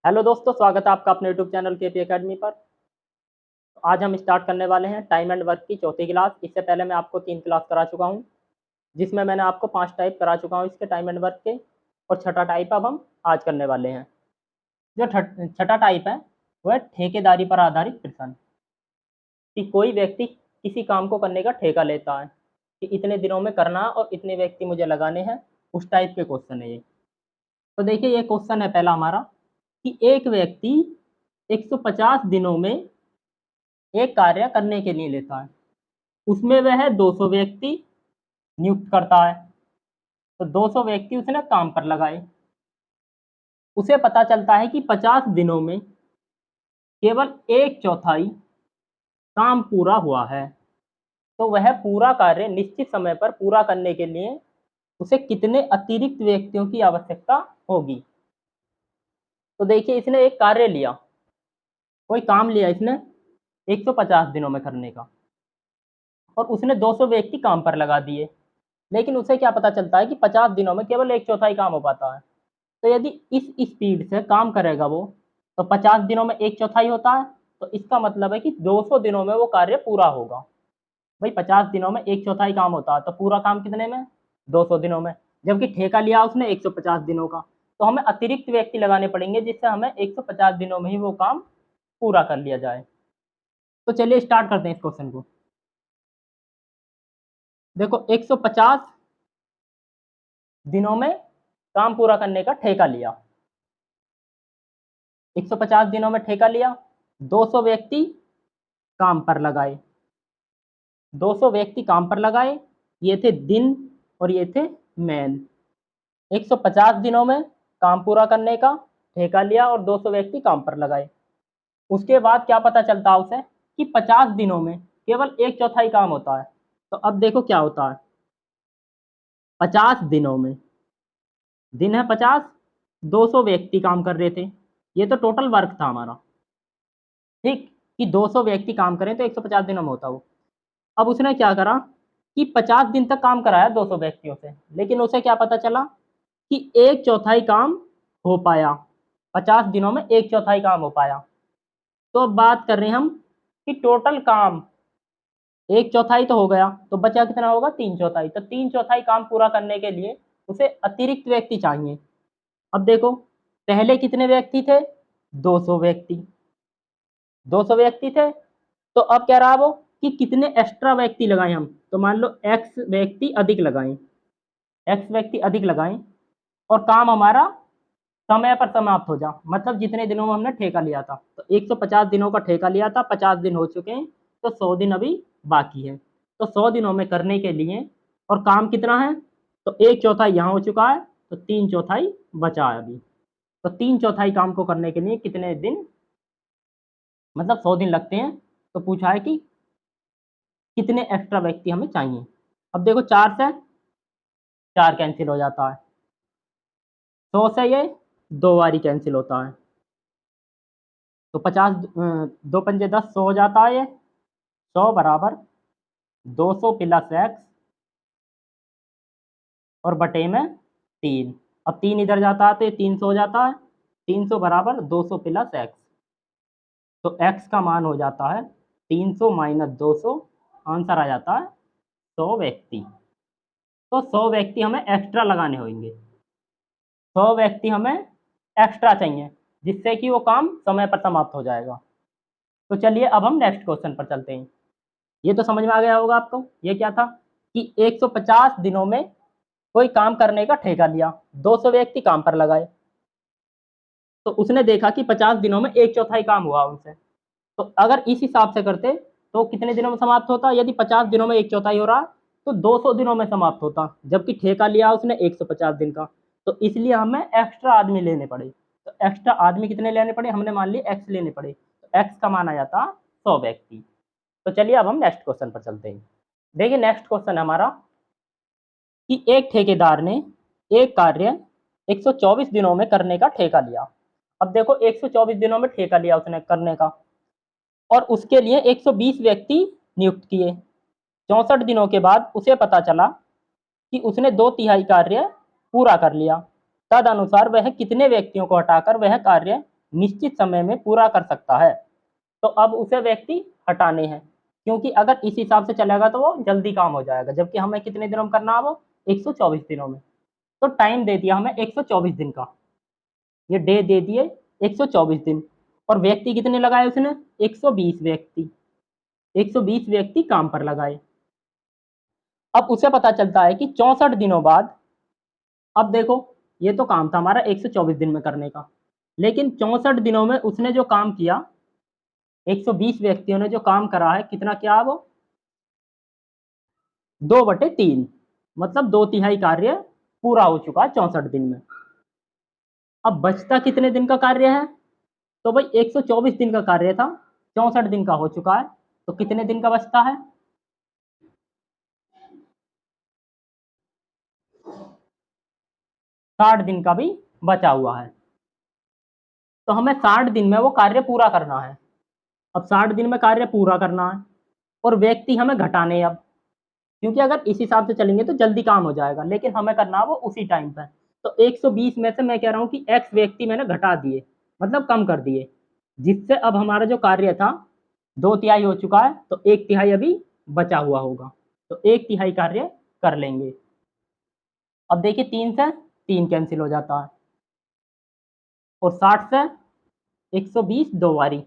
Hello दोस्तों, स्वागत है आपका अपने यूट्यूब चैनल केपी एकेडमी पर। आज हम स्टार्ट करने वाले हैं टाइम एंड वर्क की चौथी क्लास। इससे पहले मैं आपको 3 क्लास करा चुका हूं, जिसमें मैंने आपको 5 टाइप करा चुका हूं इसके टाइम एंड वर्क के, और छठा टाइप अब हम आज करने वाले हैं। जो छठा टाइप है वह है ठेकेदारी पर आधारित प्रश्न। कि कोई व्यक्ति किसी काम को करने का ठेका लेता है कि इतने दिनों में करना और इतने व्यक्ति मुझे लगाने हैं, उस टाइप के क्वेश्चन है ये। तो देखिए, ये क्वेश्चन है पहला हमारा कि एक व्यक्ति 150 दिनों में एक कार्य करने के लिए लेता है, उसमें वह 200 व्यक्ति नियुक्त करता है। तो 200 व्यक्ति उसने काम पर लगाए। उसे पता चलता है कि 50 दिनों में केवल एक चौथाई काम पूरा हुआ है। तो वह पूरा कार्य निश्चित समय पर पूरा करने के लिए उसे कितने अतिरिक्त व्यक्तियों की आवश्यकता होगी। तो देखिए, इसने एक कार्य लिया, कोई काम लिया इसने 150 दिनों में करने का, और उसने 200 व्यक्ति काम पर लगा दिए। लेकिन उसे क्या पता चलता है कि 50 दिनों में केवल एक चौथाई काम हो पाता है। तो यदि इस स्पीड से काम करेगा वो, तो 50 दिनों में एक चौथाई होता है। तो इसका मतलब है कि 200 दिनों में वो कार्य पूरा होगा। भाई 50 दिनों में एक चौथाई काम होता है, तो पूरा काम कितने में? 200 दिनों में। जबकि ठेका लिया उसने 150 दिनों का, तो हमें अतिरिक्त व्यक्ति लगाने पड़ेंगे, जिससे हमें 150 दिनों में ही वो काम पूरा कर लिया जाए। तो चलिए स्टार्ट करते हैं इस क्वेश्चन को। देखो, 150 दिनों में काम पूरा करने का ठेका लिया। 150 दिनों में ठेका लिया, 200 व्यक्ति काम पर लगाए। 200 व्यक्ति काम पर लगाए, ये थे दिन और ये थे मैन। 150 दिनों में काम पूरा करने का ठेका लिया और 200 व्यक्ति काम पर लगाए। उसके बाद क्या पता चलता है उसे कि 50 दिनों में केवल एक चौथाई काम होता है। तो अब देखो क्या होता है। 50 दिनों में, दिन है 50, 200 व्यक्ति काम कर रहे थे, ये तो टोटल वर्क था हमारा। ठीक, कि 200 व्यक्ति काम करें तो 150 दिनों में होता वो। अब उसने क्या करा कि 50 दिन तक काम कराया 200 व्यक्तियों से, लेकिन उसे क्या पता चला कि एक चौथाई काम हो पाया। 50 दिनों में एक चौथाई काम हो पाया। तो अब बात कर रहे हैं हम कि टोटल काम एक चौथाई तो हो गया, तो बचा कितना होगा? 3/4। तो 3/4 काम पूरा करने के लिए उसे अतिरिक्त व्यक्ति चाहिए। अब देखो, पहले कितने व्यक्ति थे? 200 व्यक्ति। 200 व्यक्ति थे, तो अब क्या रहा वो कि कितने एक्स्ट्रा व्यक्ति लगाएं हम। तो मान लो एक्स व्यक्ति अधिक लगाएं, एक्स व्यक्ति अधिक लगाएं, और काम हमारा समय पर समाप्त हो जा, मतलब जितने दिनों में हमने ठेका लिया था। तो 150 दिनों का ठेका लिया था, 50 दिन हो चुके हैं, तो 100 दिन अभी बाकी है। तो 100 दिनों में करने के लिए, और काम कितना है? तो एक चौथाई यहाँ हो चुका है, तो 3/4 बचा है अभी। तो 3/4 काम को करने के लिए कितने दिन, मतलब 100 दिन लगते हैं। तो पूछा है कि कितने एक्स्ट्रा व्यक्ति हमें चाहिए। अब देखो, 4 से 4 कैंसिल हो जाता है, 100 से ये 2 बारी कैंसिल होता है। तो 50, 2×5 = 10, 100 हो जाता है। ये 100 बराबर 200 प्लस एक्स और बटे में 3। अब 3 इधर जाता है तो ये 300 हो जाता है। 300 बराबर 200 प्लस एक्स। तो एक्स का मान हो जाता है 300 माइनस 200, आंसर आ जाता है 100 व्यक्ति। तो 100 व्यक्ति हमें एक्स्ट्रा लगाने होंगे। 100 व्यक्ति हमें एक्स्ट्रा चाहिए, जिससे कि वो काम समय पर समाप्त हो जाएगा। तो चलिए अब हम नेक्स्ट क्वेश्चन पर चलते हैं। ये तो समझ में आ गया होगा आपको। ये क्या था कि 150 दिनों में कोई काम करने का ठेका लिया, 200 व्यक्ति काम पर लगाए। तो उसने देखा कि 50 दिनों में एक चौथाई काम हुआ उनसे। तो अगर इस हिसाब से करते तो कितने दिनों में समाप्त होता? यदि 50 दिनों में एक चौथाई हो रहा तो 200 दिनों में समाप्त होता, जबकि ठेका लिया उसने 150 दिन का। तो इसलिए हमें एक्स्ट्रा आदमी लेने पड़े। तो एक्स्ट्रा आदमी कितने लेने पड़े? हमने मान लिया एक्स लेने पड़े। तो एक्स का मान आ जाता 100 व्यक्ति। तो चलिए अब हम नेक्स्ट क्वेश्चन पर चलते हैं। देखिए, नेक्स्ट क्वेश्चन है हमारा कि एक ठेकेदार ने एक कार्य 124 दिनों में करने का ठेका लिया। अब देखो, 124 दिनों में ठेका लिया उसने करने का, और उसके लिए 120 व्यक्ति नियुक्त किए। 64 दिनों के बाद उसे पता चला कि उसने 2/3 कार्य पूरा कर लिया। तदनुसार वह कितने व्यक्तियों को हटाकर वह कार्य निश्चित समय में पूरा कर सकता है, तो अब उसे व्यक्ति हटाने हैं, क्योंकि अगर इस हिसाब से चलेगा तो वो जल्दी काम हो जाएगा, जबकि हमें कितने दिनों में करना है वो 124 दिनों में। तो टाइम दे दिया हमें 124 दिन का, ये डे दे दिए 124 दिन, और व्यक्ति कितने लगाए उसने 120 व्यक्ति, 120 व्यक्ति काम पर लगाए। अब उसे पता चलता है कि 64 दिनों बाद, अब देखो ये तो काम था हमारा 124 दिन में करने का, लेकिन 64 दिनों में उसने जो काम किया, 120 व्यक्तियों ने जो काम करा है, कितना किया वो 2/3, मतलब 2/3 कार्य पूरा हो चुका है 64 दिन में। अब बचता कितने दिन का कार्य है, तो भाई 124 दिन का कार्य था, 64 दिन का हो चुका है, तो कितने दिन का बचता है 60 दिन का भी बचा हुआ है। तो हमें 60 दिन में वो कार्य पूरा करना है। अब 60 दिन में कार्य पूरा करना है, और व्यक्ति हमें घटाने अब, क्योंकि अगर इस हिसाब से चलेंगे तो जल्दी काम हो जाएगा, लेकिन हमें करना है वो उसी टाइम पर। तो 120 में से मैं कह रहा हूँ कि x व्यक्ति मैंने घटा दिए, मतलब कम कर दिए, जिससे अब हमारा जो कार्य था 2/3 हो चुका है, तो 1/3 अभी बचा हुआ होगा, तो 1/3 कार्य कर लेंगे। अब देखिए 3 से 3 कैंसिल हो जाता है, और 60 से 120 दो बारी,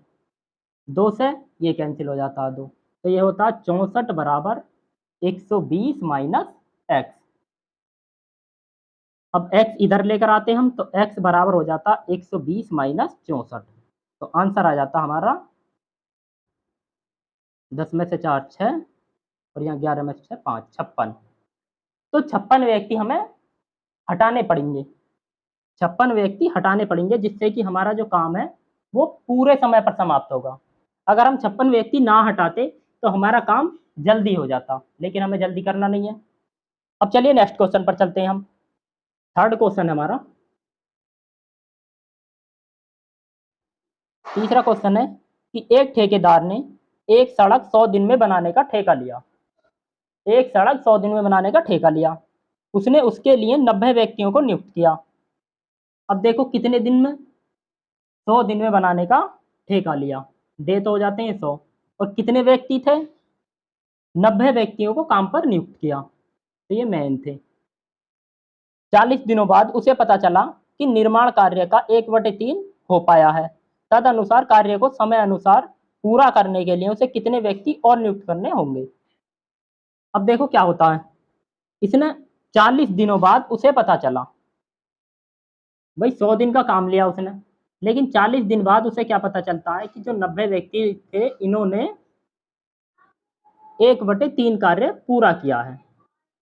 2 से ये कैंसिल हो जाता है 2, तो ये होता है 64 बराबर 120 माइनस एक्स। अब x इधर लेकर आते हम, तो x बराबर हो जाता 120 माइनस 64, तो आंसर आ जाता हमारा 10 में से 4 6, और यहाँ 11 में से 6 5, 56। तो 56 व्यक्ति हमें हटाने पड़ेंगे, 56 व्यक्ति हटाने पड़ेंगे, जिससे कि हमारा जो काम है वो पूरे समय पर समाप्त होगा। अगर हम 56 व्यक्ति ना हटाते तो हमारा काम जल्दी हो जाता, लेकिन हमें जल्दी करना नहीं है। अब चलिए नेक्स्ट क्वेश्चन पर चलते हैं हम। थर्ड क्वेश्चन हमारा, तीसरा क्वेश्चन है कि एक ठेकेदार ने एक सड़क 100 दिन में बनाने का ठेका लिया, एक सड़क 100 दिन में बनाने का ठेका लिया, उसने उसके लिए 90 व्यक्तियों को नियुक्त किया। अब देखो कितने दिन में, 100 दिन में बनाने का ठेका लिया, डे तो हो जाते हैं 100, और कितने व्यक्ति थे 90 व्यक्तियों को काम पर नियुक्त किया, तो ये मैन थे। 40 दिनों बाद उसे पता चला कि निर्माण कार्य का 1/3 हो पाया है, तद अनुसार कार्य को समय अनुसार पूरा करने के लिए उसे कितने व्यक्ति और नियुक्त करने होंगे। अब देखो क्या होता है, इसने 40 दिनों बाद उसे पता चला, भाई 100 दिन का काम लिया उसने, लेकिन 40 दिन बाद उसे क्या पता चलता है कि जो 90 व्यक्ति थे इन्होंने 1/3 कार्य पूरा किया है,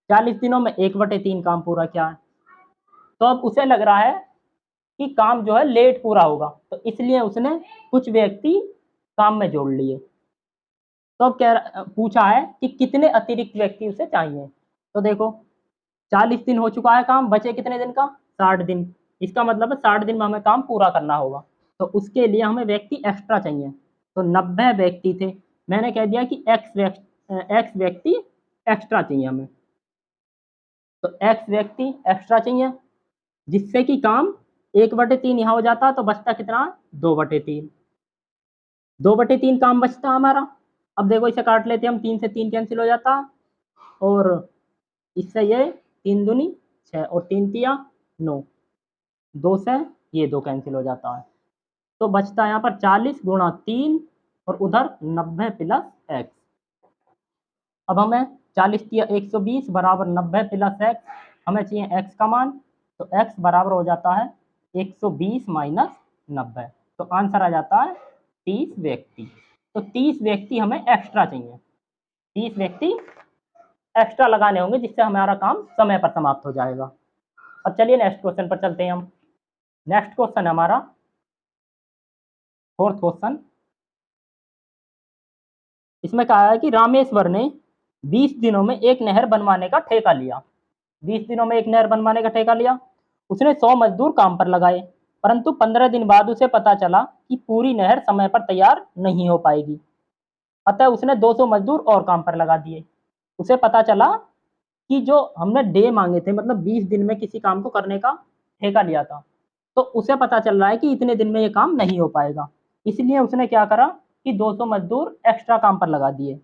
40 दिनों में 1/3 काम पूरा किया है। तो अब उसे लग रहा है कि काम जो है लेट पूरा होगा, तो इसलिए उसने कुछ व्यक्ति काम में जोड़ लिए। तो अब क्या पूछा है कि कितने अतिरिक्त व्यक्ति उसे चाहिए, तो देखो 40 दिन हो चुका है काम, बचे कितने दिन का 60 दिन, इसका मतलब है 60 दिन में हमें काम पूरा करना होगा, तो उसके लिए हमें व्यक्ति एक्स्ट्रा चाहिए। तो 90 व्यक्ति थे, मैंने कह दिया कि एक्स व्यक्ति एक्स्ट्रा चाहिए हमें, तो एक्स व्यक्ति एक्स्ट्रा चाहिए, जिससे कि काम 1/3 यहाँ हो जाता, तो बचता कितना 2/3, 2/3 काम बचता हमारा। अब देखो इसे काट लेते हम, 3 से 3 कैंसिल हो जाता, और इससे ये 3 दूनी 6, और 3 तिया 9, 2 से ये 2 कैंसिल हो जाता है, तो बचता है यहाँ पर 40 गुणा 3, और उधर 90 प्लस एक्स। अब हमें 40 तिया 120 बराबर 90 प्लस एक्स, हमें चाहिए एक्स का मान, तो एक्स बराबर हो जाता है 120 माइनस 90, तो आंसर आ जाता है 30 व्यक्ति। तो 30 व्यक्ति हमें एक्स्ट्रा चाहिए, 30 व्यक्ति एक्स्ट्रा लगाने होंगे, जिससे हमारा काम समय पर समाप्त हो जाएगा। अब चलिए नेक्स्ट क्वेश्चन पर चलते हैं हम। नेक्स्ट क्वेश्चन हमारा फोर्थ क्वेश्चन, इसमें कहा है कि रामेश्वर ने 20 दिनों में एक नहर बनवाने का ठेका लिया, 20 दिनों में एक नहर बनवाने का ठेका लिया, उसने 100 मजदूर काम पर लगाए, परंतु 15 दिन बाद उसे पता चला कि पूरी नहर समय पर तैयार नहीं हो पाएगी, अतः उसने 200 मजदूर और काम पर लगा दिए। उसे पता चला कि जो हमने डे मांगे थे, मतलब 20 दिन में किसी काम को करने का ठेका लिया था, तो उसे पता चल रहा है कि इतने दिन में ये काम नहीं हो पाएगा, इसलिए उसने क्या करा कि 200 मजदूर एक्स्ट्रा काम पर लगा दिए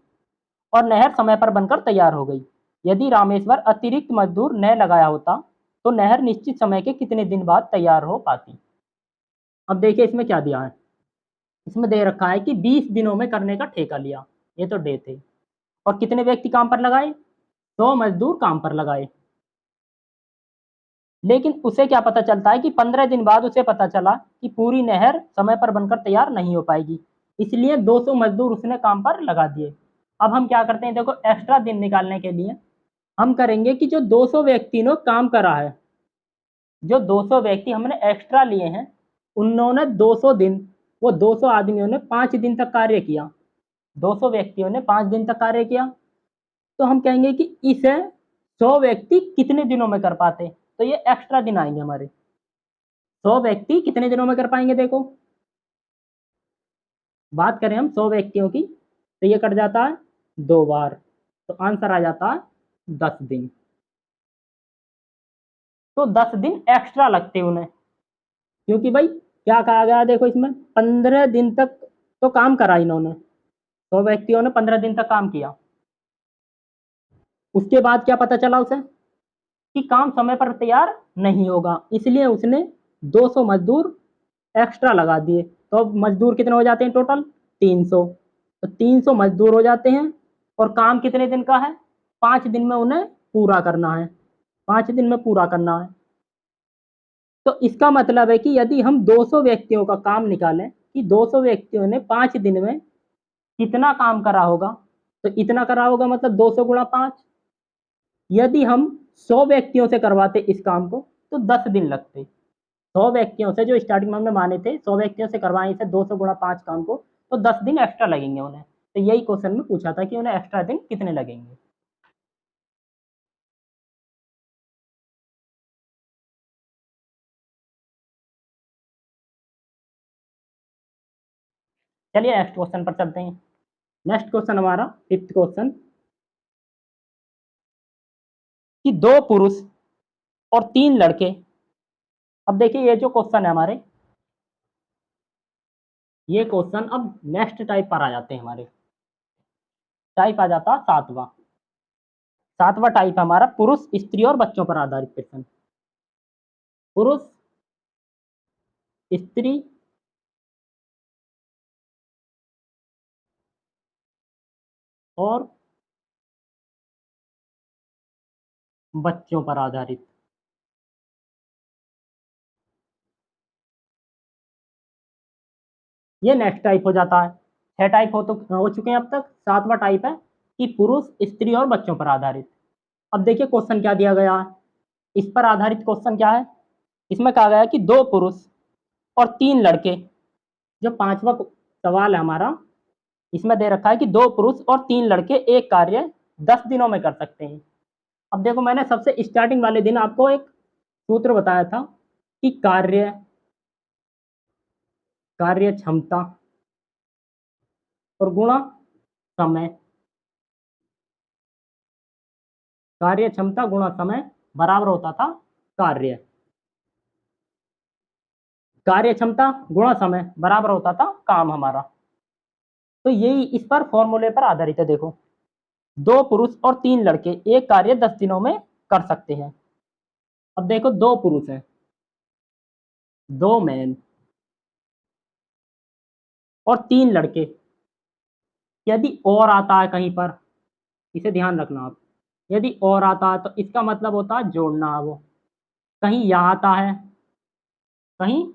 और नहर समय पर बनकर तैयार हो गई। यदि रामेश्वर अतिरिक्त मजदूर न लगाया होता तो नहर निश्चित समय के कितने दिन बाद तैयार हो पाती। अब देखिए इसमें क्या दिया है, इसमें दे रखा है कि 20 दिनों में करने का ठेका लिया, ये तो डे थे, और कितने व्यक्ति काम पर लगाए, 100 मजदूर काम पर लगाए। लेकिन उसे क्या पता चलता है कि 15 दिन बाद उसे पता चला कि पूरी नहर समय पर बनकर तैयार नहीं हो पाएगी, इसलिए 200 मजदूर उसने काम पर लगा दिए। अब हम क्या करते हैं, देखो एक्स्ट्रा दिन निकालने के लिए हम करेंगे कि जो 200 व्यक्ति ने काम करा है, जो 200 व्यक्ति हमने एक्स्ट्रा लिए हैं, उन्होंने 200 दिन, वो 200 आदमियों ने 5 दिन तक कार्य किया, 200 व्यक्तियों ने 5 दिन तक कार्य किया, तो हम कहेंगे कि इसे 100 व्यक्ति कितने दिनों में कर पाते, तो ये एक्स्ट्रा दिन आएंगे हमारे। 100 व्यक्ति कितने दिनों में कर पाएंगे, देखो बात करें हम 100 व्यक्तियों की तो ये कट जाता है 2 बार, तो आंसर आ जाता है 10 दिन। तो 10 दिन एक्स्ट्रा लगते उन्हें, क्योंकि भाई क्या कहा गया, देखो इसमें 15 दिन तक तो काम करा इन्होंने, 100 व्यक्तियों ने 15 दिन तक काम किया, उसके बाद क्या पता चला उसे कि काम समय पर तैयार नहीं होगा, इसलिए उसने 200 मजदूर एक्स्ट्रा लगा दिए। तो अब मजदूर कितने हो जाते हैं टोटल, 300, तो 300 मजदूर हो जाते हैं, और काम कितने दिन का है, 5 दिन में उन्हें पूरा करना है, 5 दिन में पूरा करना है। तो इसका मतलब है कि यदि हम 200 व्यक्तियों का काम निकालें कि 200 व्यक्तियों ने 5 दिन में कितना काम करा होगा, तो इतना करा होगा, मतलब 200 गुणा 5। यदि हम 100 व्यक्तियों से करवाते इस काम को तो 10 दिन लगते, 100 व्यक्तियों से, जो स्टार्टिंग में हमने माने थे 100 व्यक्तियों से करवाएं इसे 200 गुणा 5 काम को, तो 10 दिन एक्स्ट्रा लगेंगे उन्हें। तो यही क्वेश्चन में पूछा था कि उन्हें एक्स्ट्रा दिन कितने लगेंगे। चलिए नेक्स्ट क्वेश्चन पर चलते हैं। नेक्स्ट क्वेश्चन हमारा 5th क्वेश्चन, कि 2 पुरुष और 3 लड़के। अब देखिए ये जो क्वेश्चन है हमारे, ये क्वेश्चन अब नेक्स्ट टाइप पर आ जाते हैं हमारे, टाइप आ जाता 7वां टाइप हमारा पुरुष स्त्री और बच्चों पर आधारित प्रश्न। पुरुष स्त्री और बच्चों पर आधारित। ये नेक्स्ट टाइप हो जाता है। 6 टाइप हो चुके हैं अब तक, 7वां टाइप है कि पुरुष स्त्री और बच्चों पर आधारित। अब देखिए क्वेश्चन क्या दिया गया है, इस पर आधारित क्वेश्चन क्या है, इसमें कहा गया है कि 2 पुरुष और 3 लड़के। जो 5वां सवाल है हमारा, इसमें दे रखा है कि 2 पुरुष और 3 लड़के एक कार्य 10 दिनों में कर सकते हैं। अब देखो मैंने सबसे स्टार्टिंग वाले दिन आपको एक सूत्र बताया था कि कार्य कार्य क्षमता और गुणा समय, कार्य क्षमता गुणा समय बराबर होता था कार्य, कार्य क्षमता गुणा समय बराबर होता था काम हमारा। तो यही इस पर फॉर्मूले पर आधारित है। देखो 2 पुरुष और 3 लड़के एक कार्य 10 दिनों में कर सकते हैं। अब देखो 2 पुरुष हैं, 2 मैन और 3 लड़के। यदि और आता है कहीं पर, इसे ध्यान रखना आप, यदि और आता है तो इसका मतलब होता है जोड़ना है वो, कहीं या आता है, कहीं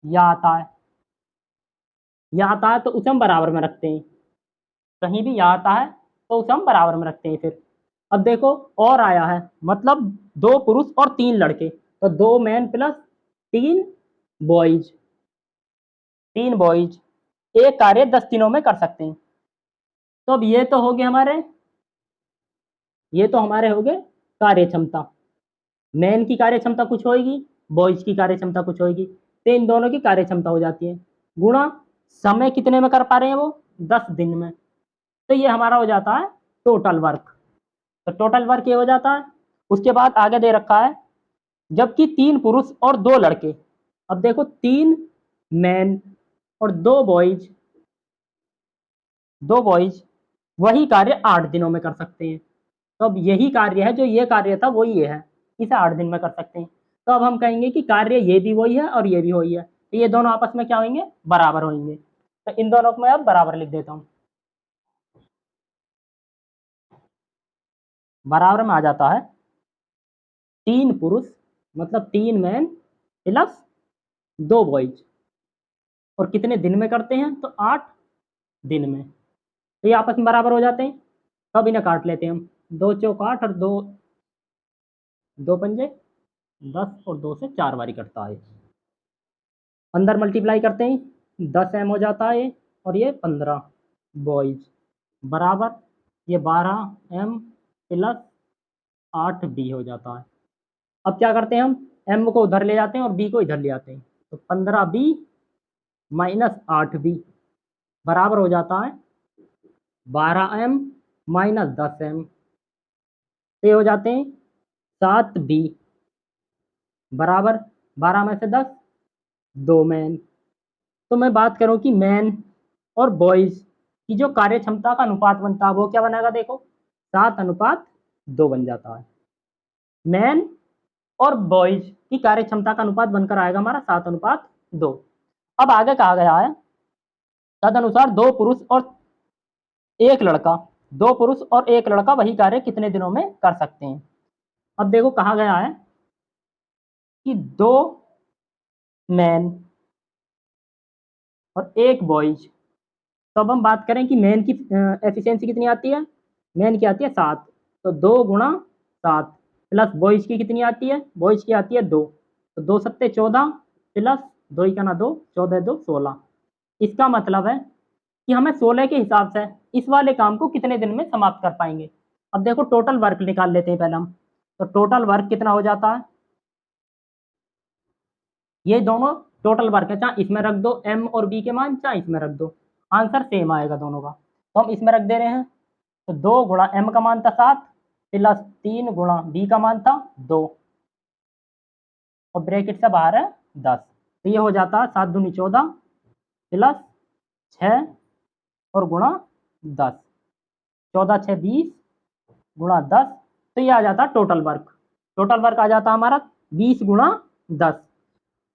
या आता है, या आता है तो उसे हम बराबर में रखते हैं, कहीं भी या आता है तो उसे हम बराबर में रखते हैं। फिर अब देखो और आया है, मतलब 2 पुरुष और 3 लड़के, तो 2 मैन प्लस 3 बॉयज, 3 बॉयज एक कार्य 10 दिनों में कर सकते हैं। तो अब ये तो हमारे हो गए कार्य क्षमता, मैन की कार्य क्षमता कुछ होगी, बॉयज की कार्य क्षमता कुछ होगी, तो इन दोनों की कार्य क्षमता हो जाती है, गुणा समय कितने में कर पा रहे हैं वो, 10 दिन में, तो ये हमारा हो जाता है टोटल वर्क। तो टोटल वर्क ये हो जाता है। उसके बाद आगे दे रखा है, जबकि 3 पुरुष और 2 लड़के, अब देखो 3 मैन और 2 बॉयज वही कार्य 8 दिनों में कर सकते हैं। तो अब यही कार्य है, जो ये कार्य था वो ये है, इसे 8 दिन में कर सकते हैं। तो अब हम कहेंगे कि कार्य ये भी वही है और ये भी वही है, तो ये दोनों आपस में क्या होंगे, बराबर होंगे। तो इन दोनों को मैं अब बराबर लिख देता हूँ। बराबर में आ जाता है 3 पुरुष मतलब 3 मैन प्लस 2 बॉयज, और कितने दिन में करते हैं, तो 8 दिन में। तो ये आपस में बराबर हो जाते हैं। तब इन्हें काट लेते हैं हम। 2 चौक 8 और 2 2 पंजे 10 और 2 से 4 बारी कटता है। अंदर मल्टीप्लाई करते हैं, 10 एम हो जाता है और ये 15 बॉयज बराबर ये 12 एम प्लस 8 बी हो जाता है। अब क्या करते हैं, हम एम को उधर ले जाते हैं और बी को इधर ले आते हैं। तो 15 बी माइनस 8 बी बराबर हो जाता है 12 एम माइनस 10 एम। ये हो जाते हैं 7 बी बराबर 12 में से 10 2 मैन। तो मैं बात करूं कि मैन और बॉयज की जो कार्य क्षमता का अनुपात बनता है वो क्या बनेगा, देखो 7:2 बन जाता है। मैन और बॉयज की कार्य क्षमता का अनुपात बनकर आएगा हमारा 7:2। अब आगे कहा गया है तदनुसार 2 पुरुष और 1 लड़का वही कार्य कितने दिनों में कर सकते हैं। अब देखो कहा गया है कि 2 मैन और 1 बॉयज। तो अब हम बात करें कि मैन की एफिशिएंसी कितनी आती है, मैन की आती है 7, तो 2 × 7 प्लस बॉयज की कितनी आती है, बॉयज की आती है 2, तो 2 सत्ते 14 प्लस 2 ही का ना 2 14 2 16। इसका मतलब है कि हमें 16 के हिसाब से इस वाले काम को कितने दिन में समाप्त कर पाएंगे। अब देखो टोटल वर्क निकाल लेते हैं पहले हम। तो टोटल वर्क कितना हो जाता है, ये दोनों टोटल वर्क है, चाहे इसमें रख दो एम और बी के मान, चाहे इसमें रख दो, आंसर सेम आएगा दोनों का। तो हम इसमें रख दे रहे हैं। तो 2 × एम का मान था 7 प्लस 3 × बी का मान था 2 और ब्रैकेट से बाहर है 10। तो ये हो जाता है 7 दूनी 14 प्लस 6 और गुणा 10, 14 6 20 गुणा 10। तो ये आ जाता है टोटल वर्क। टोटल वर्क आ जाता है हमारा 20 × 10,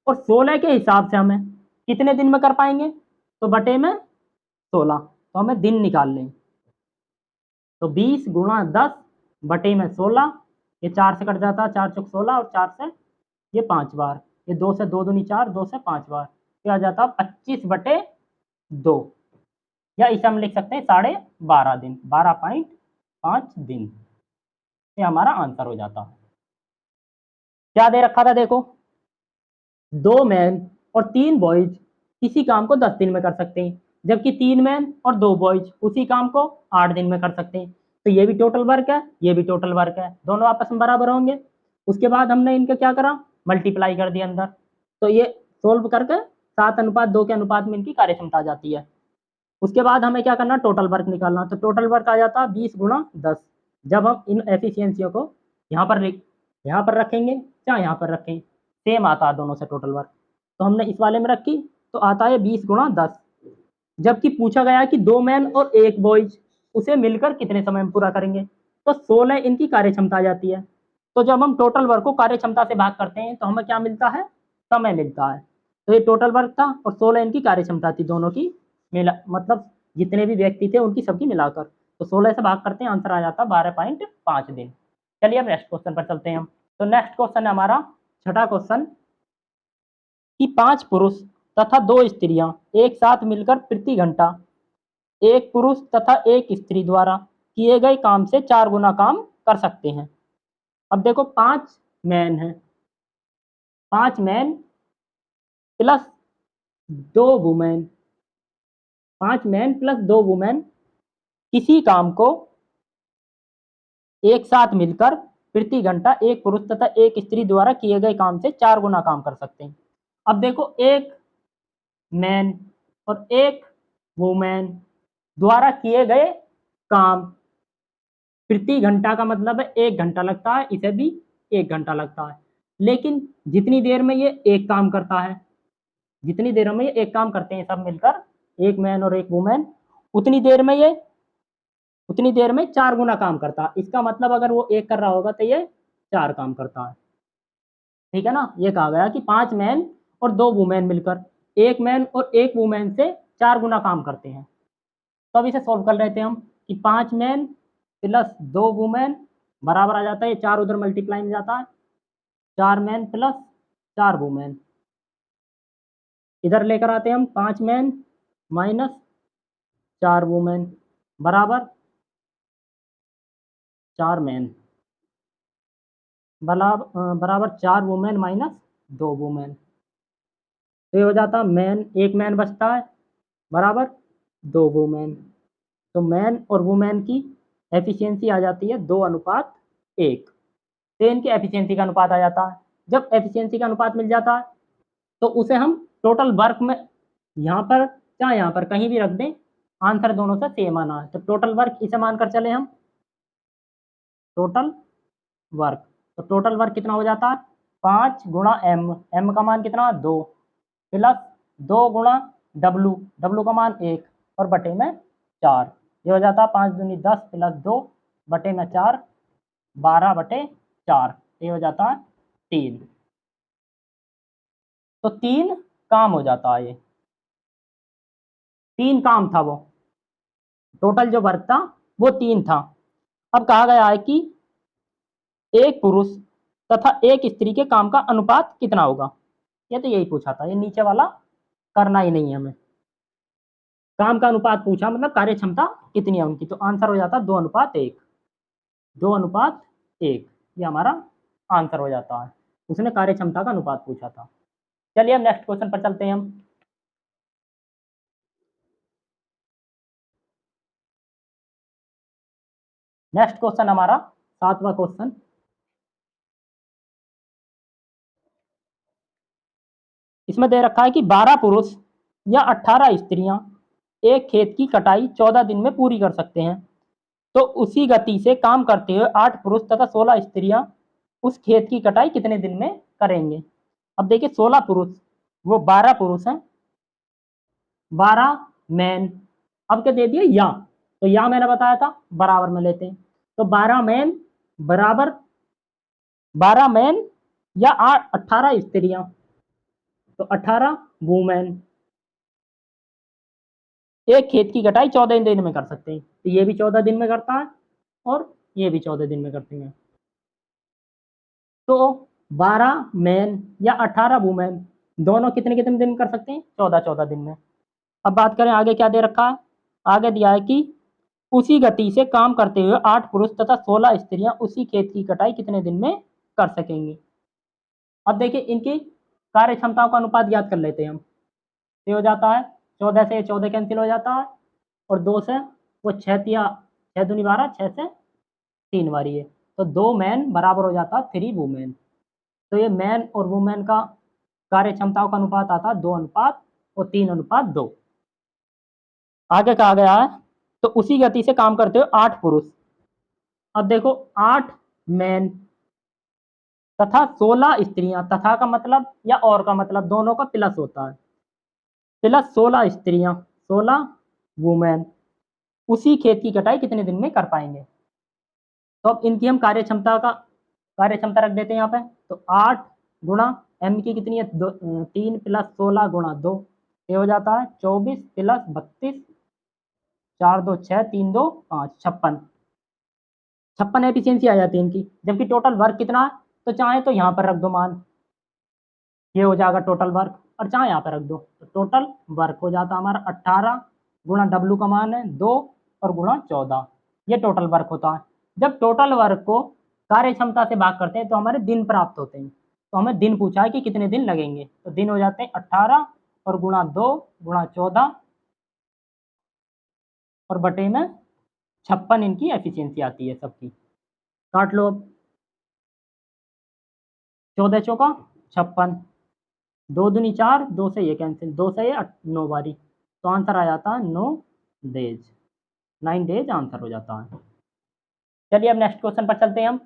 और 16 के हिसाब से हमें कितने दिन में कर पाएंगे, तो बटे में 16, तो हमें दिन निकाल लें। तो 20 × 10 बटे में 16, ये 4 से कट जाता है, 4 चौक 16 और 4 से ये 5 बार, ये 2 से 2 दूनी 4, 2 से 5 बार, ये आ जाता है 25/2, या इसे हम लिख सकते हैं 12.5 दिन, 12.5 दिन। ये हमारा आंसर हो जाता है। क्या दे रखा था देखो, 2 मैन और 3 बॉयज किसी काम को 10 दिन में कर सकते हैं, जबकि 3 मैन और 2 बॉयज उसी काम को 8 दिन में कर सकते हैं। तो ये भी टोटल वर्क है, ये भी टोटल वर्क है, दोनों आपस में बराबर होंगे। उसके बाद हमने इनका क्या करा, मल्टीप्लाई कर दिया अंदर। तो ये सोल्व करके 7:2 के अनुपात में इनकी कार्य क्षमता आ जाती है। उसके बाद हमें क्या करना, टोटल वर्क निकालना। तो टोटल वर्क आ जाता है 20 × 10। जब हम इन एफिशिएंसियों को यहाँ पर रखेंगे या यहाँ पर रखें, सेम आता है दोनों से टोटल वर्क। तो हमने इस वाले में रखी तो आता है 20 × 10। जबकि पूछा गया है कि 2 मैन और 1 बॉयज उसे मिलकर कितने समय में पूरा करेंगे, तो 16 इनकी कार्य क्षमता आ जाती है। तो जब हम टोटल वर्क को कार्य क्षमता से भाग करते हैं तो हमें क्या मिलता है, समय मिलता है। तो ये टोटल वर्क था और 16 इनकी कार्य क्षमता थी, दोनों की मिला, मतलब जितने भी व्यक्ति थे उनकी सबकी मिलाकर। तो 16 से भाग करते हैं, आंसर आ जाता है 12.5 दिन। चलिए अब नेक्स्ट क्वेश्चन पर चलते हैं हम। तो नेक्स्ट क्वेश्चन है हमारा छठा क्वेश्चन कि 5 पुरुष तथा 2 स्त्रियां एक साथ मिलकर प्रति घंटा एक पुरुष तथा एक स्त्री द्वारा किए गए काम से 4 गुना काम कर सकते हैं। अब देखो 5 मैन है, 5 man plus 2 women, 5 man plus 2 women किसी काम को एक साथ मिलकर प्रति घंटा एक पुरुष तथा एक स्त्री द्वारा किए गए काम से 4 गुना काम कर सकते हैं। अब देखो एक मैन और एक वुमेन द्वारा किए गए काम, प्रति घंटा का मतलब है 1 घंटा लगता है, इसे भी 1 घंटा लगता है। लेकिन जितनी देर में ये एक काम करता है जितनी देर में ये एक काम करते हैं सब मिलकर, एक मैन और एक वुमेन, उतनी देर में ये 4 गुना काम करता है। इसका मतलब अगर वो एक कर रहा होगा तो ये 4 काम करता है। ठीक है ना। ये कहा गया कि 5 मैन और 2 वुमेन मिलकर एक मैन और एक वुमेन से 4 गुना काम करते हैं। तो अब इसे सॉल्व कर लेते हैं हम कि 5 मैन प्लस 2 वुमेन बराबर आ जाता है, 4 उधर मल्टीप्लाई में जाता है, 4 मैन प्लस 4 वुमेन। इधर लेकर आते हैं हम 5 मैन माइनस 4 वुमेन बराबर 4 मैन बराबर 4 वुमेन माइनस 2 वुमेन। तो ये हो जाता मैन, एक मैन बचता है बराबर 2 वुमेन। तो मैन और वुमेन की एफिशिएंसी आ जाती है 2:1। तो इनकी एफिशिएंसी का अनुपात आ जाता है। जब एफिशिएंसी का अनुपात मिल जाता है तो उसे हम टोटल वर्क में यहाँ पर चाहे यहाँ पर कहीं भी रख दें, आंसर दोनों से सेम आना है। तो टोटल वर्क इसे मानकर चले हम, टोटल वर्क। तो टोटल वर्क कितना हो जाता है 5 गुणा एम, एम का मान कितना 2 प्लस 2 गुणा डब्लू, डब्लू का मान 1 और बटे में 4। ये हो जाता है 5 दूनी 10 प्लस 2 बटे में 4, 12/4। ये हो जाता है 3। तो 3 काम हो जाता है। ये 3 काम था, वो टोटल जो वर्क था वो 3 था। अब कहा गया है कि एक पुरुष तथा एक स्त्री के काम का अनुपात कितना होगा। ये तो यही पूछा था, ये नीचे वाला करना ही नहीं है हमें। काम का अनुपात पूछा मतलब कार्य क्षमता कितनी है उनकी, तो आंसर हो जाता 2:1। 2:1 ये हमारा आंसर हो जाता है। उसने कार्य क्षमता का अनुपात पूछा था। चलिए अब नेक्स्ट क्वेश्चन पर चलते हैं हम। नेक्स्ट क्वेश्चन हमारा 7वां क्वेश्चन। इसमें दे रखा है कि 12 पुरुष या 18 स्त्रियां एक खेत की कटाई 14 दिन में पूरी कर सकते हैं। तो उसी गति से काम करते हुए 8 पुरुष तथा 16 स्त्रियां उस खेत की कटाई कितने दिन में करेंगे। अब देखिए 16 पुरुष, वो 12 पुरुष हैं, 12 मैन। अब क्या दे दिए या, तो या मैंने बताया था बराबर में लेते हैं। तो 12 मैन बराबर 12 मैन या 18 स्त्रियां, तो 18 वुमेन एक खेत की कटाई 14 दिन में कर सकते हैं। तो ये भी 14 दिन में करता है और ये भी 14 दिन में करती हैं। तो 12 मैन या 18 वुमेन दोनों कितने कितने दिन कर सकते हैं, 14-14 दिन में। अब बात करें आगे क्या दे रखा है। आगे दिया है कि उसी गति से काम करते हुए 8 पुरुष तथा 16 स्त्रियां उसी खेत की कटाई कितने दिन में कर सकेंगी। अब देखिए इनकी कार्य क्षमताओं का अनुपात याद कर लेते हैं हम। ये हो जाता है 14 से 14 कैंसिल हो जाता है और 2 से वो 6 6 दूनी 12, 6 से 3 बारी है। तो 2 मैन बराबर हो जाता है 3 वुमेन। तो ये मैन और वुमेन का कार्य क्षमताओं का अनुपात आता है 2 और 3:2। आगे कहा गया है तो उसी गति से काम करते हुए 8 पुरुष। अब देखो 8 मैन तथा 16 स्त्रियां, तथा का मतलब या और का मतलब दोनों का प्लस होता है, प्लस 16 स्त्रियां, 16 वुमेन उसी खेत की कटाई कितने दिन में कर पाएंगे। तो अब इनकी हम कार्य क्षमता रख देते हैं यहाँ पे। तो 8 गुणा एम की कितनी है 3 प्लस 16 गुणा 2, ये हो जाता है 24 प्लस 32, 4 2 6 3 2 5 56। 56 एफिशिएंसी आ जाती है इनकी। जबकि टोटल वर्क कितना है, तो चाहे तो यहाँ पर रख दो मान, ये हो जाएगा टोटल वर्क, और चाहे यहाँ पर रख दो तो टोटल वर्क हो जाता हमारा 18 गुणा डब्लू का मान है 2 और गुणा 14, ये टोटल वर्क होता है। जब टोटल वर्क को कार्य क्षमता से भाग करते हैं तो हमारे दिन प्राप्त होते हैं। तो हमें दिन पूछा है कि कितने दिन लगेंगे, तो दिन हो जाते हैं 18 और गुणा 2 गुणा 14 और बटे में 56 इनकी एफिशिएंसी आती है सबकी। काट लो अब, 14 चौका 56, 2 दूनी 4, 2 से ये कैंसिल, 2 से ये 9 बारी, तो आंसर आ जाता है 9 डेज, 9 डेज आंसर हो जाता है। चलिए अब नेक्स्ट क्वेश्चन पर चलते हैं हम।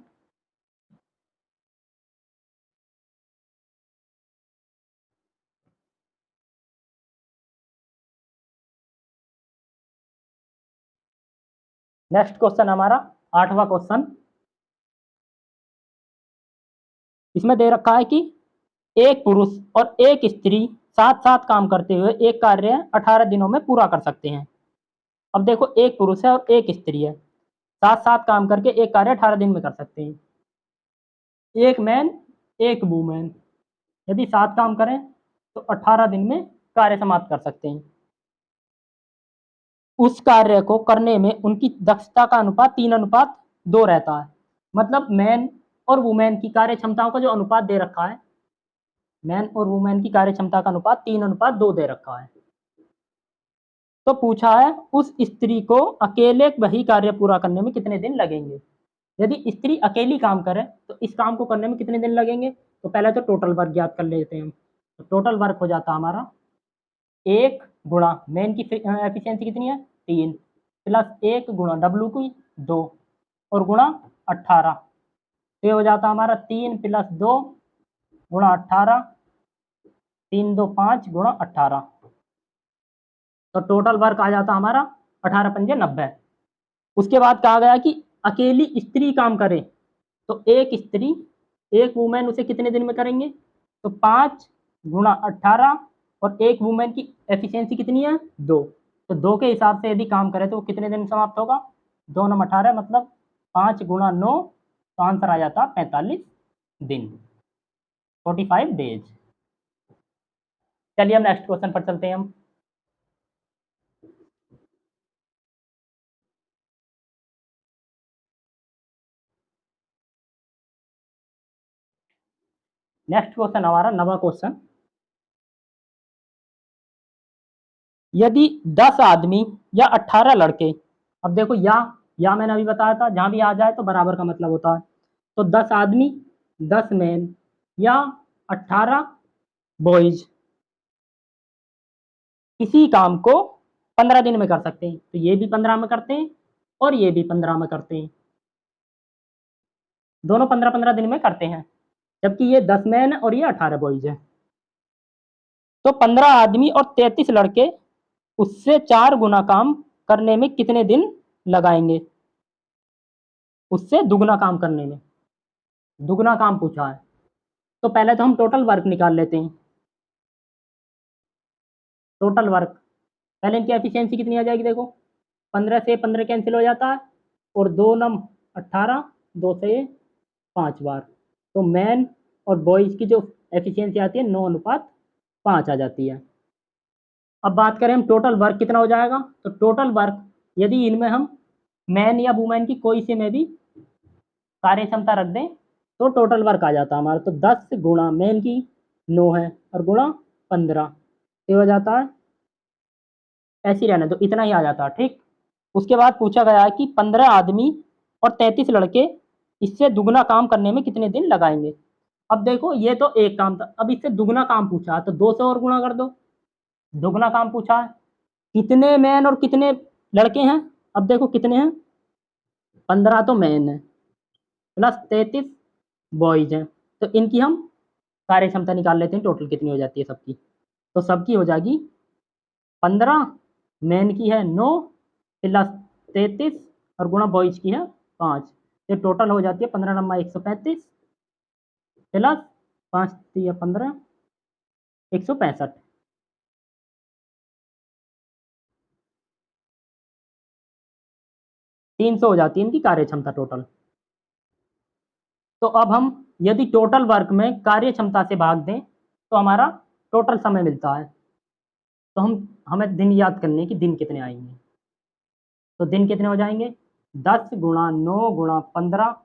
नेक्स्ट क्वेश्चन हमारा 8वां क्वेश्चन। इसमें दे रखा है कि एक पुरुष और एक स्त्री साथ साथ काम करते हुए एक कार्य 18 दिनों में पूरा कर सकते हैं। अब देखो, एक पुरुष है और एक स्त्री है, साथ साथ काम करके एक कार्य 18 दिन में कर सकते हैं। एक मैन एक वूमेन यदि साथ काम करें तो 18 दिन में कार्य समाप्त कर सकते हैं। उस कार्य को करने में उनकी दक्षता का अनुपात 3:2 रहता है। मतलब मैन और वुमेन की कार्य क्षमताओं का जो अनुपात दे रखा है, मैन और वुमेन की कार्य क्षमता का अनुपात 3:2 दे रखा है। तो पूछा है उस स्त्री को अकेले वही कार्य पूरा करने में कितने दिन लगेंगे। यदि स्त्री अकेली काम करे तो इस काम को करने में कितने दिन लगेंगे। तो पहले तो टोटल वर्क ज्ञात कर लेते हैं हम। तो टोटल वर्क हो जाता हमारा 1 गुणा मैन की एफिशिएंसी कितनी है 3 प्लस 1 गुणा डब्ल्यू की 2 और गुणा 18। तो ये हो जाता हमारा 3 + 2 गुणा 18, 3 2 5 गुणा 18। तो टोटल वर्क आ जाता हमारा 18 पंजे 90। उसके बाद कहा गया कि अकेली स्त्री काम करे तो एक स्त्री एक वुमेन उसे कितने दिन में करेंगे। तो 5 गुणा 18 और एक वुमेन की एफिशिएंसी कितनी है 2। तो 2 के हिसाब से यदि काम करे तो वो कितने दिन में समाप्त होगा। 2 9 18 मतलब 5 गुणा 9, तो आंसर आ जाता 45 दिन, 45 डेज। चलिए हम नेक्स्ट क्वेश्चन पर चलते हैं हम। नेक्स्ट क्वेश्चन हमारा 9वां क्वेश्चन। यदि 10 आदमी या 18 लड़के, अब देखो या मैंने अभी बताया था जहां भी आ जाए तो बराबर का मतलब होता है। तो 10 आदमी 10 मैन या 18 बॉयज इसी काम को 15 दिन में कर सकते हैं। तो ये भी 15 में करते हैं और ये भी 15 में करते हैं, दोनों 15-15 दिन में करते हैं। जबकि ये 10 मैन और ये 18 बॉयज है। तो 15 आदमी और 33 लड़के उससे 4 गुना काम करने में कितने दिन लगाएंगे। उससे दुगना काम करने में, दुगना काम पूछा है। तो पहले तो हम टोटल वर्क निकाल लेते हैं। टोटल वर्क पहले इनकी एफिशिएंसी कितनी आ जाएगी। देखो 15 से 15 कैंसिल हो जाता है और 2 9 18, 2 से 5 बार। तो मैन और बॉयज की जो एफिशिएंसी आती है 9:5 आ जाती है। अब बात करें हम टोटल वर्क कितना हो जाएगा। तो टोटल वर्क यदि इनमें हम मैन या वुमेन की कोई से में भी कार्य क्षमता रख दें तो टोटल वर्क आ जाता है हमारा। तो 10 गुणा मैन की 9 है और गुणा 15 ये हो जाता है, ऐसे ही रहने दो, इतना ही आ जाता है। ठीक। उसके बाद पूछा गया है कि 15 आदमी और 33 लड़के इससे दुगना काम करने में कितने दिन लगाएंगे। अब देखो ये तो एक काम था, अब इससे दुगना काम पूछा है तो 2 से और गुणा कर दो। दुगना काम पूछा है, कितने मैन और कितने लड़के हैं। अब देखो कितने हैं, 15 तो मैन है प्लस 33 बॉयज हैं। तो इनकी हम कार्य क्षमता निकाल लेते हैं, टोटल कितनी हो जाती है सबकी। तो सबकी हो जाएगी 15, मैन की है 9 प्लस 33 और गुणा बॉयज की है 5। ये टोटल हो जाती है 15 नंबर 135 प्लस 5 या 15 165। 300 हो जाती है इनकी कार्य क्षमता टोटल। तो अब हम यदि टोटल वर्क में कार्य क्षमता से भाग दें तो हमारा टोटल समय मिलता है। तो हमें दिन याद करने की दिन कितने आएंगे। तो दिन कितने हो जाएंगे 10 गुणा 9 गुणा 15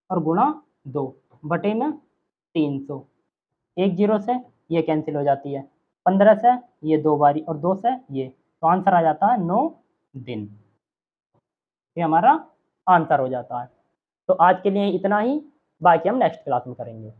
और गुणा 2 बटे में 300। एक जीरो से ये कैंसिल हो जाती है, 15 से ये 2 बारी और 2 से ये, तो आंसर आ जाता है 9 दिन। ये हमारा आंसर हो जाता है। तो आज के लिए इतना ही, बाकी हम नेक्स्ट क्लास में करेंगे।